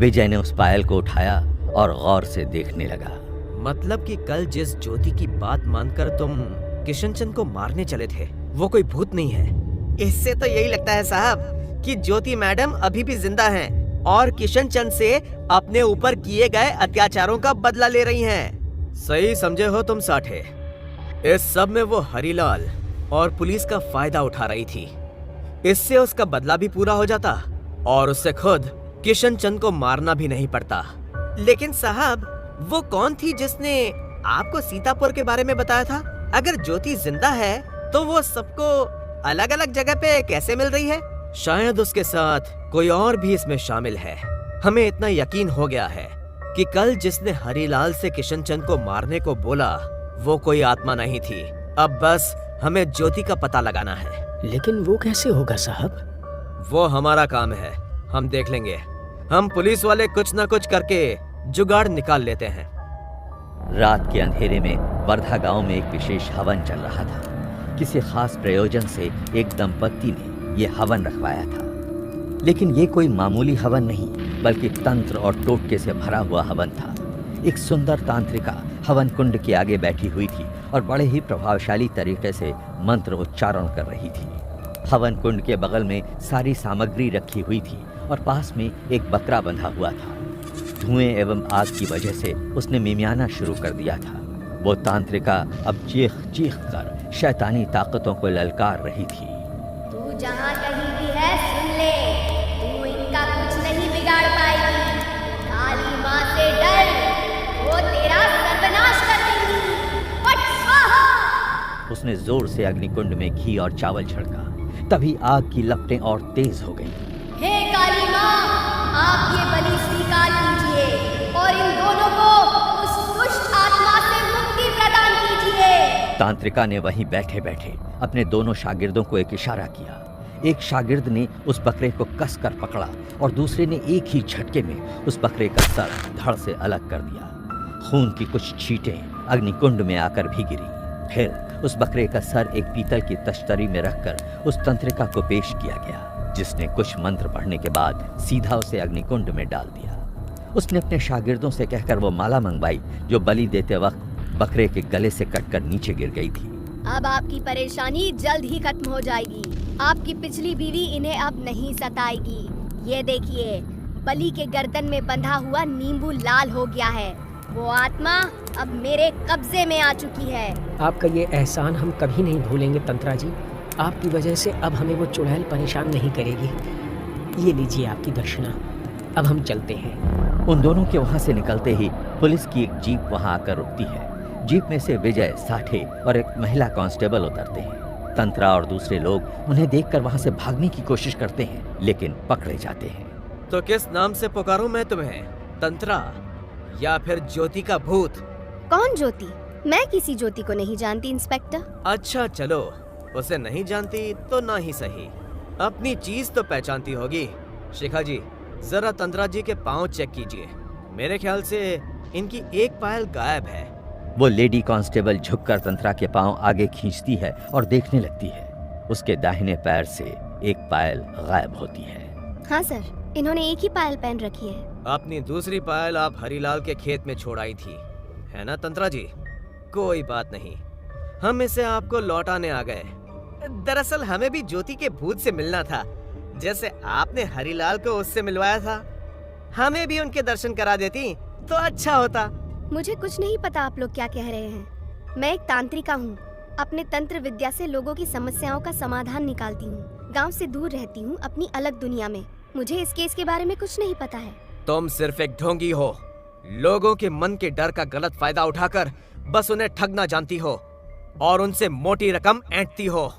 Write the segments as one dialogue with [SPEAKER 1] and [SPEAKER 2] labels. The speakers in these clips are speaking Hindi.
[SPEAKER 1] विजय ने उस पायल को उठाया और गौर से देखने लगा।
[SPEAKER 2] मतलब कि कल जिस ज्योति की बात मानकर तुम किशन चंद को मारने चले थे, वो कोई भूत नहीं है? इससे तो यही लगता है साहब कि ज्योति मैडम अभी भी जिंदा हैं और किशन चंद से अपने ऊपर किए गए अत्याचारों का बदला ले रही हैं। सही समझे हो तुम साठे। इस सब में वो हरीलाल और पुलिस का फायदा उठा रही थी। इससे उसका बदला भी पूरा हो जाता और उससे खुद किशन चंद को मारना भी नहीं पड़ता। लेकिन साहब, वो कौन थी जिसने आपको सीतापुर के बारे में बताया था? अगर ज्योति जिंदा है तो वो सबको अलग अलग जगह पे कैसे मिल रही है? शायद उसके साथ कोई और भी इसमें शामिल है। हमें इतना यकीन हो गया है कि कल जिसने हरीलाल से किशन चंद को मारने को बोला वो कोई आत्मा नहीं थी। अब बस हमें ज्योति का पता लगाना है।
[SPEAKER 3] लेकिन वो कैसे होगा साहब?
[SPEAKER 2] वो हमारा काम है, हम देख लेंगे। हम पुलिस वाले कुछ न कुछ करके जुगाड़ निकाल लेते हैं।
[SPEAKER 1] रात के अंधेरे में वर्धा गांव में एक विशेष हवन चल रहा था। किसी खास प्रयोजन से एक दंपत्ति ने यह हवन रखवाया था। लेकिन ये कोई मामूली हवन नहीं, बल्कि तंत्र और टोटके से भरा हुआ हवन था। एक सुंदर तांत्रिका हवन कुंड के आगे बैठी हुई थी और बड़े ही प्रभावशाली तरीके से मंत्र उच्चारण कर रही थी। हवन कुंड के बगल में सारी सामग्री रखी हुई थी और पास में एक बकरा बंधा हुआ था। धुएं एवं आग की वजह से उसने मिमियाना शुरू कर दिया था। वो तांत्रिका अब चीख चीख कर शैतानी ताकतों को ललकार रही थी।
[SPEAKER 4] तू जहाँ कहीं भी है सुन ले, तू इनका कुछ नहीं बिगाड़ पाएगी। काली माँ से डर, वो तेरा सर्वनाश कर देंगी। फट स्वाहा।
[SPEAKER 1] उसने जोर से अग्निकुंड में घी और चावल छिड़का। तभी आग की लपटें और तेज हो गईं।
[SPEAKER 4] हे काली माँ, आप ये बलि स्वीकार कीजिए और इन दोनों को उस दुष्ट आत्मा से मुक्ति प्रदान कीजिए।
[SPEAKER 1] तांत्रिका ने वहीं बैठे बैठे अपने दोनों शागिर्दों को एक इशारा किया। एक शागिर्द ने उस बकरे को कसकर पकड़ा और दूसरे ने एक ही झटके में उस बकरे का सर धड़ से अलग कर दिया। खून की कुछ छींटें अग्निकुंड में आकर भी गिरी। फिर उस बकरे का सर एक पीतल की तश्तरी में रखकर उस तंत्रिका को पेश किया गया, जिसने कुछ मंत्र पढ़ने के बाद सीधा उसे अग्निकुंड में डाल दिया। उसने अपने शागिर्दों से कहकर वो माला मंगवाई जो बलि देते वक्त बकरे के गले से कटकर नीचे गिर गई थी।
[SPEAKER 4] अब आपकी परेशानी जल्द ही खत्म हो जाएगी। आपकी पिछली बीवी इन्हें अब नहीं सताएगी। ये देखिए, बलि के गर्दन में बंधा हुआ नींबू लाल हो गया है। वो आत्मा अब मेरे कब्जे में आ चुकी है।
[SPEAKER 3] आपका ये एहसान हम कभी नहीं भूलेंगे तंत्रा जी। आपकी वजह से अब हमें वो चुड़ैल परेशान नहीं करेगी। ये लीजिए आपकी दक्षिणा। अब हम चलते हैं।
[SPEAKER 1] उन दोनों के वहां से निकलते ही पुलिस की एक जीप वहां आकर रुकती है। जीप में से विजय, साठे और एक महिला कांस्टेबल उतरते हैं। तंत्रा और दूसरे लोग उन्हें देखकर वहां से भागने की कोशिश करते हैं, लेकिन पकड़े जाते हैं।
[SPEAKER 2] तो किस नाम से पुकारूं मैं तुम्हें? तंत्रा या फिर ज्योति का भूत?
[SPEAKER 4] कौन ज्योति? मैं किसी ज्योति को नहीं जानती इंस्पेक्टर।
[SPEAKER 2] अच्छा चलो, उसे नहीं जानती तो ना ही सही, अपनी चीज तो पहचानती होगी। शिखा जी, जरा तंत्रा जी के पाँव चेक कीजिए। मेरे ख्याल से इनकी एक पायल गायब है।
[SPEAKER 1] वो लेडी कांस्टेबल झुककर तंत्रा के पांव आगे खींचती है और देखने लगती है। उसके दाहिने पैर से एक पायल गायब होती है।
[SPEAKER 4] हाँ सर, इन्होंने एक ही पायल पहन रखी है।
[SPEAKER 2] अपनी दूसरी पायल आप हरीलाल के खेत में छोड़ आई थी, है ना तंत्रा जी? कोई बात नहीं, हम इसे आपको लौटाने आ गए। दरअसल हमें भी ज्योति के भूत से मिलना था, जैसे आपने हरीलाल को उससे मिलवाया था। हमें भी उनके दर्शन करा देती तो अच्छा होता।
[SPEAKER 4] मुझे कुछ नहीं पता आप लोग क्या कह रहे हैं। मैं एक तांत्रिका हूँ। अपने तंत्र विद्या से लोगों की समस्याओं का समाधान निकालती हूँ। गांव से दूर रहती हूँ, अपनी अलग दुनिया में। मुझे इस केस के बारे में कुछ नहीं पता है।
[SPEAKER 2] तुम सिर्फ एक ढोंगी हो। लोगों के मन के डर का गलत फायदा उठाकर बस उन्हें ठगना जानती हो और उनसे मोटी रकम ऐंठती हो।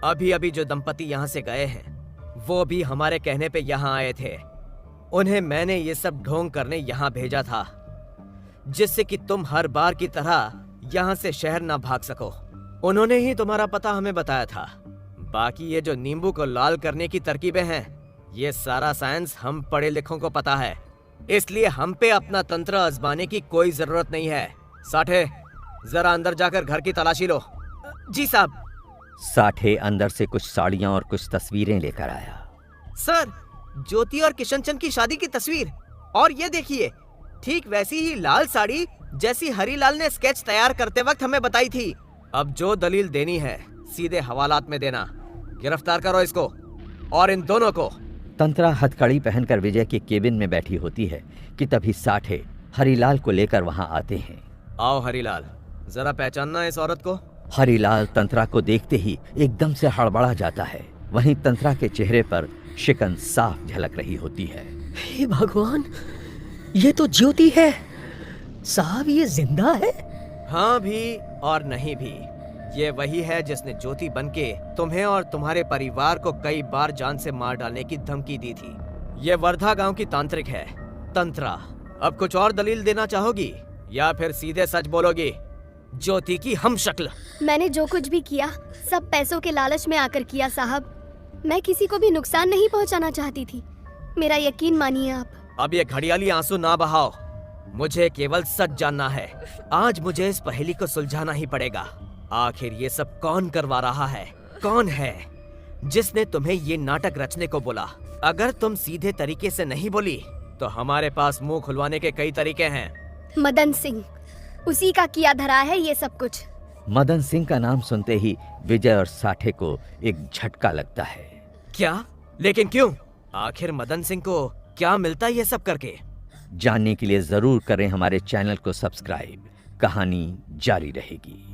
[SPEAKER 2] अभी अभी जो दंपति यहाँ से गए हैं वो भी हमारे कहने पे यहाँ आए थे। उन्हें मैंने ये सब ढोंग करने यहाँ भेजा था, जिससे कि तुम हर बार की तरह यहाँ से शहर ना भाग सको। उन्होंने ही तुम्हारा पता हमें बताया था। बाकी ये जो नींबू को लाल करने की तरकीबें हैं, ये सारा साइंस हम पढ़े लिखों को पता है, इसलिए हम पे अपना तंत्र आजमाने की कोई जरूरत नहीं है। साठे, जरा अंदर जाकर घर की तलाशी लो। जी साहब।
[SPEAKER 1] साठे अंदर से कुछ साड़ियां और कुछ तस्वीरें लेकर आया।
[SPEAKER 2] सर, ज्योति और किशन चंद की शादी की तस्वीर। और ये देखिए, ठीक वैसी ही लाल साड़ी जैसी हरीलाल ने स्केच तैयार करते वक्त हमें बताई थी। अब जो दलील देनी है सीधे हवालात में देना। गिरफ्तार करो इसको और इन दोनों को।
[SPEAKER 1] तंत्रा हथकड़ी पहनकर विजय के केबिन में बैठी होती है कि तभी साठे हरीलाल को लेकर वहां आते हैं।
[SPEAKER 2] आओ हरीलाल, जरा पहचानना इस औरत को।
[SPEAKER 1] हरीलाल तंत्रा को देखते ही एकदम से हड़बड़ा जाता है। वहीं तंत्रा के चेहरे पर शिकन साफ झलक रही होती है।
[SPEAKER 3] हे भगवान, ये तो ज्योति है। साहब ये जिंदा है?
[SPEAKER 2] हाँ भी और नहीं भी। ये वही है जिसने ज्योति बनके तुम्हें और तुम्हारे परिवार को कई बार जान से मार डालने की धमकी दी थी। ये वर्धा गांव की तांत्रिक है, तंत्रा। अब कुछ और दलील देना चाहोगी या फिर सीधे सच बोलोगी? ज्योति की हम शक्ल।
[SPEAKER 4] मैंने जो कुछ भी किया सब पैसों के लालच में आकर किया साहब। मैं किसी को भी नुकसान नहीं पहुंचाना चाहती थी, मेरा यकीन मानिए आप।
[SPEAKER 2] अब ये घड़ियाली आंसू ना बहाओ, मुझे केवल सच जानना है। आज मुझे इस पहेली को सुलझाना ही पड़ेगा। आखिर ये सब कौन करवा रहा है? कौन है जिसने तुम्हें ये नाटक रचने को बोला? अगर तुम सीधे तरीके से नहीं बोली तो हमारे पास मुंह खुलवाने के कई तरीके हैं।
[SPEAKER 4] मदन सिंह, उसी का किया धरा है ये सब कुछ।
[SPEAKER 1] मदन सिंह का नाम सुनते ही विजय और साठे को एक झटका लगता है।
[SPEAKER 2] क्या? लेकिन क्यों? आखिर मदन सिंह को क्या मिलता ये सब करके?
[SPEAKER 1] जानने के लिए जरूर करें हमारे चैनल को सब्सक्राइब। कहानी जारी रहेगी।